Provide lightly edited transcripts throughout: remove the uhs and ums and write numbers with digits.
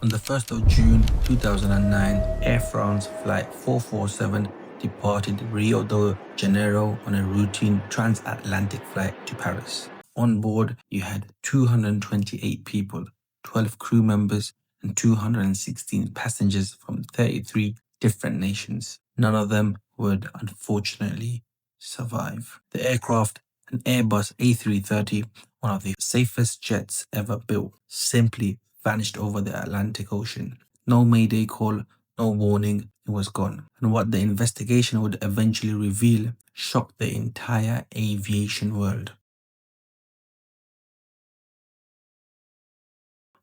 On the 1st of June 2009, Air France Flight 447 departed Rio de Janeiro on a routine transatlantic flight to Paris. On board, you had 228 people, 12 crew members, and 216 passengers from 33 different nations. None of them would unfortunately survive. The aircraft, an Airbus A330, one of the safest jets ever built, simply vanished over the Atlantic Ocean. No mayday call, no warning, it was gone. And what the investigation would eventually reveal shocked the entire aviation world.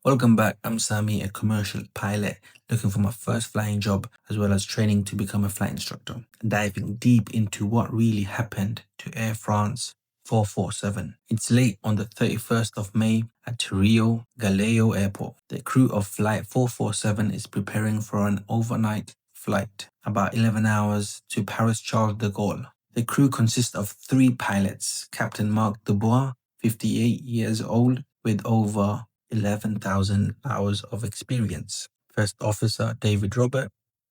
Welcome back, I'm Sami, a commercial pilot looking for my first flying job as well as training to become a flight instructor, diving deep into what really happened to Air France 447. It's late on the 31st of May at Rio Galeo Airport. The crew of Flight 447 is preparing for an overnight flight, about 11 hours to Paris Charles de Gaulle. The crew consists of 3 pilots, Captain Marc Dubois, 58 years old, with over 11,000 hours of experience. First Officer David Robert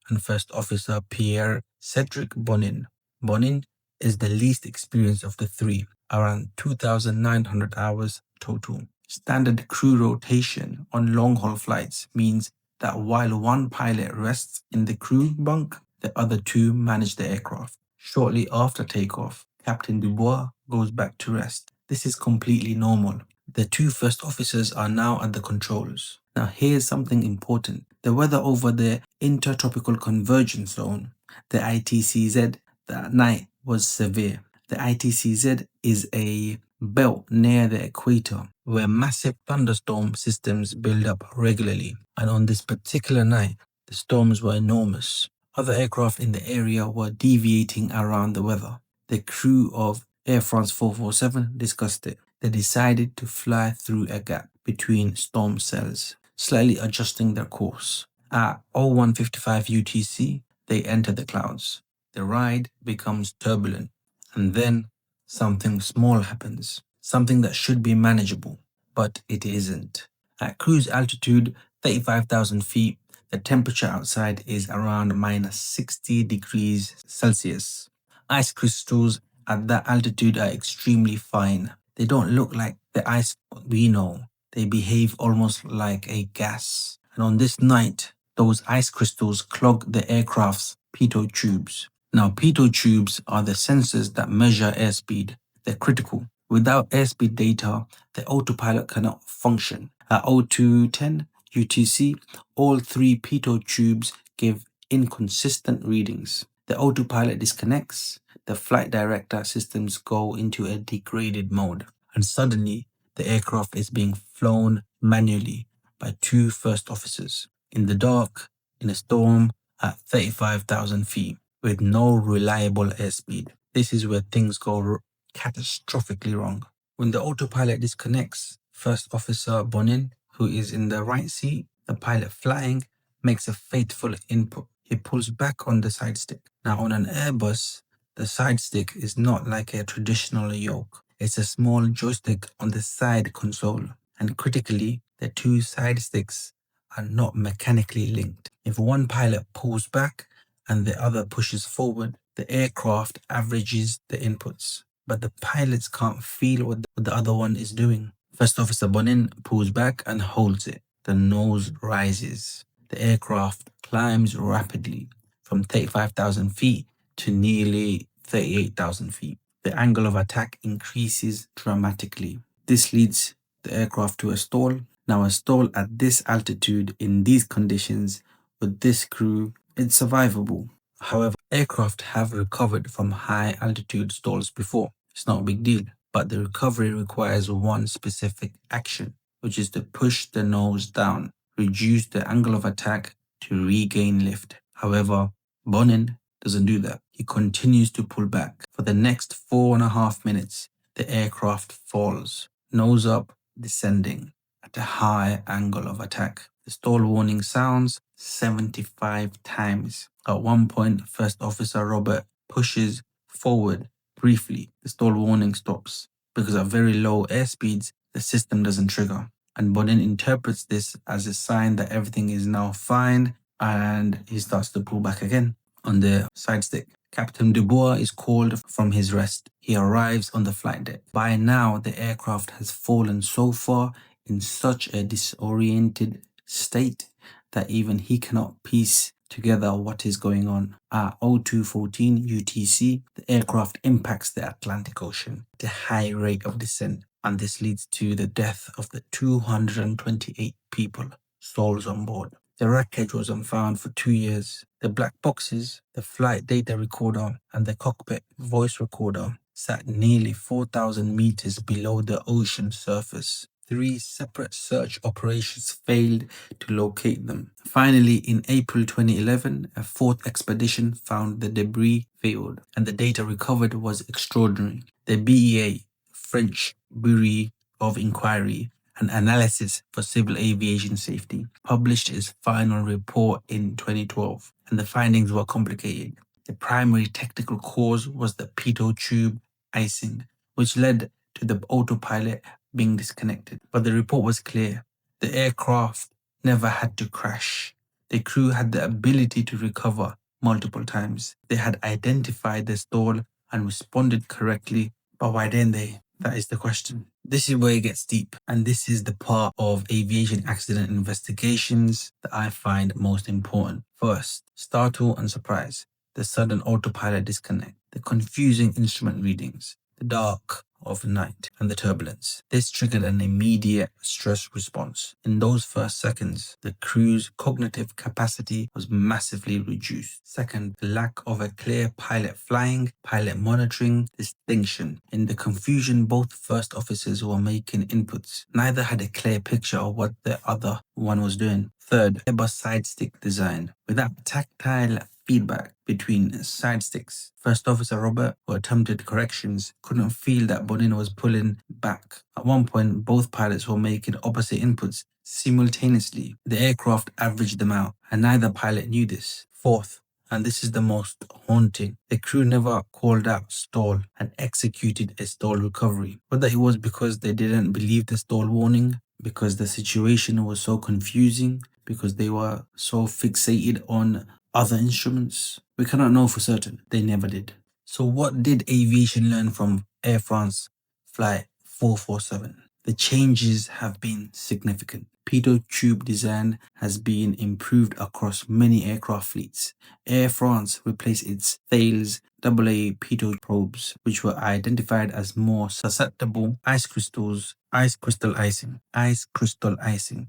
and First Officer Pierre Cedric Bonin. Bonin is the least experienced of the 3, around 2,900 hours total. Standard crew rotation on long-haul flights means that while one pilot rests in the crew bunk, the other 2 manage the aircraft. Shortly after takeoff, Captain Dubois goes back to rest. This is completely normal. The 2 first officers are now at the controls. Now here's something important. The weather over the Intertropical Convergence Zone, the ITCZ, that night was severe. The ITCZ is a belt near the equator where massive thunderstorm systems build up regularly. And on this particular night, the storms were enormous. Other aircraft in the area were deviating around the weather. The crew of Air France 447 discussed it. They decided to fly through a gap between storm cells, slightly adjusting their course. At 01:55 UTC, they enter the clouds. The ride becomes turbulent, and then something small happens, something that should be manageable, but it isn't. At cruise altitude 35,000 feet, the temperature outside is around minus 60 degrees Celsius. Ice crystals at that altitude are extremely fine. They don't look like the ice we know. They behave almost like a gas. And on this night, those ice crystals clog the aircraft's pitot tubes. Now, pitot tubes are the sensors that measure airspeed. They're critical. Without airspeed data, the autopilot cannot function. At 0210 UTC, all 3 pitot tubes give inconsistent readings. The autopilot disconnects, the flight director systems go into a degraded mode, and suddenly the aircraft is being flown manually by 2 first officers in the dark, in a storm, at 35,000 feet, with no reliable airspeed. This is where things go catastrophically wrong. When the autopilot disconnects, First Officer Bonin, who is in the right seat, the pilot flying, makes a fateful input. He pulls back on the side stick. Now, on an Airbus, the side stick is not like a traditional yoke. It's a small joystick on the side console. And critically, the 2 side sticks are not mechanically linked. If one pilot pulls back and the other pushes forward, the aircraft averages the inputs. But the pilots can't feel what the other one is doing. First Officer Bonin pulls back and holds it. The nose rises. The aircraft climbs rapidly from 35,000 feet to nearly 38,000 feet. The angle of attack increases dramatically. This leads the aircraft to a stall. Now, a stall at this altitude in these conditions with this crew, it's survivable. However, aircraft have recovered from high altitude stalls before. It's not a big deal, but the recovery requires one specific action, which is to push the nose down, reduce the angle of attack to regain lift. However, Bonin doesn't do that. He continues to pull back. For the next 4.5 minutes, the aircraft falls, nose up, descending at a high angle of attack. The stall warning sounds 75 times. At one point, First Officer Robert pushes forward briefly. The stall warning stops because at very low airspeeds, the system doesn't trigger. And Bonin interprets this as a sign that everything is now fine, and he starts to pull back again on the side stick. Captain Dubois is called from his rest. He arrives on the flight deck. By now, the aircraft has fallen so far in such a disoriented state that even he cannot piece together what is going on. At 02:14 UTC, the aircraft impacts the Atlantic Ocean at a high rate of descent, and this leads to the death of the 228 people, souls on board. The wreckage was unfound for 2 years. The black boxes, the flight data recorder, and the cockpit voice recorder sat nearly 4,000 meters below the ocean surface. 3 separate search operations failed to locate them. Finally, in April 2011, a 4th expedition found the debris field, and the data recovered was extraordinary. The BEA, French Bureau of Inquiry and Analysis for Civil Aviation Safety, published its final report in 2012, and the findings were complicated. The primary technical cause was the pitot tube icing, which led to the autopilot being disconnected. But the report was clear. The aircraft never had to crash. The crew had the ability to recover multiple times. They had identified the stall and responded correctly, but why didn't they? That is the question. This is where it gets deep, and this is the part of aviation accident investigations that I find most important. First, startle and surprise, the sudden autopilot disconnect, the confusing instrument readings, the dark of night, and the turbulence. This triggered an immediate stress response. In those first seconds, the crew's cognitive capacity was massively reduced. Second, the lack of a clear pilot flying, pilot monitoring distinction. In the confusion, both first officers were making inputs. Neither had a clear picture of what the other one was doing. Third, Airbus side stick design. Without tactile feedback between side sticks, First Officer Robert, who attempted corrections, couldn't feel that Bonin was pulling back. At one point, both pilots were making opposite inputs simultaneously. The aircraft averaged them out, and neither pilot knew this. Fourth, and this is the most haunting, the crew never called out stall and executed a stall recovery. Whether it was because they didn't believe the stall warning, because the situation was so confusing, because they were so fixated on other instruments, we cannot know for certain. They never did. So what did aviation learn from Air France Flight 447? The changes have been significant. Pitot tube design has been improved across many aircraft fleets. Air France replaced its Thales AA pitot probes, which were identified as more susceptible ice crystal icing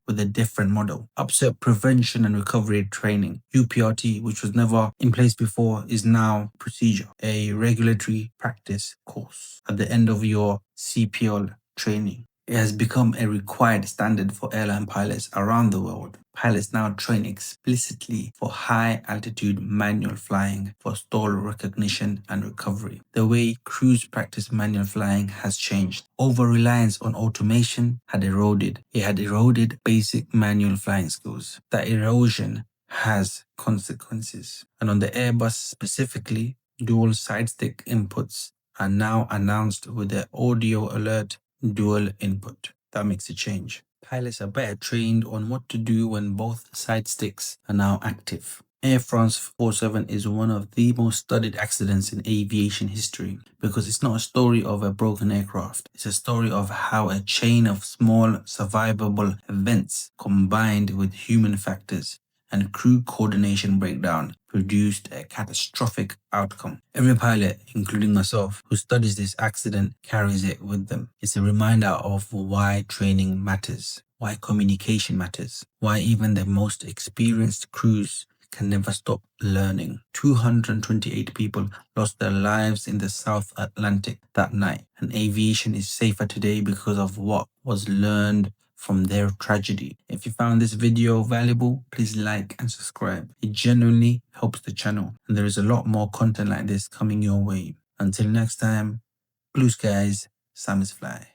with a different model. Upset prevention and recovery training. UPRT, which was never in place before, is now procedure, a regulatory practice course at the end of your CPL training. It has become a required standard for airline pilots around the world. Pilots now train explicitly for high altitude manual flying for stall recognition and recovery. The way crews practice manual flying has changed. Over-reliance on automation had eroded. It had eroded basic manual flying skills. That erosion has consequences. And on the Airbus specifically, dual side stick inputs are now announced with the audio alert dual input. That makes a change. Pilots are better trained on what to do when both side sticks are now active. Air France 47 is one of the most studied accidents in aviation history because it's not a story of a broken aircraft. It's a story of how a chain of small survivable events combined with human factors and crew coordination breakdown produced a catastrophic outcome. Every pilot, including myself, who studies this accident carries it with them. It's a reminder of why training matters, why communication matters, why even the most experienced crews can never stop learning. 228 people lost their lives in the South Atlantic that night, and aviation is safer today because of what was learned from their tragedy. If you found this video valuable, please like and subscribe. It genuinely helps the channel, and there is a lot more content like this coming your way. Until next time, blue skies, Sam is fly.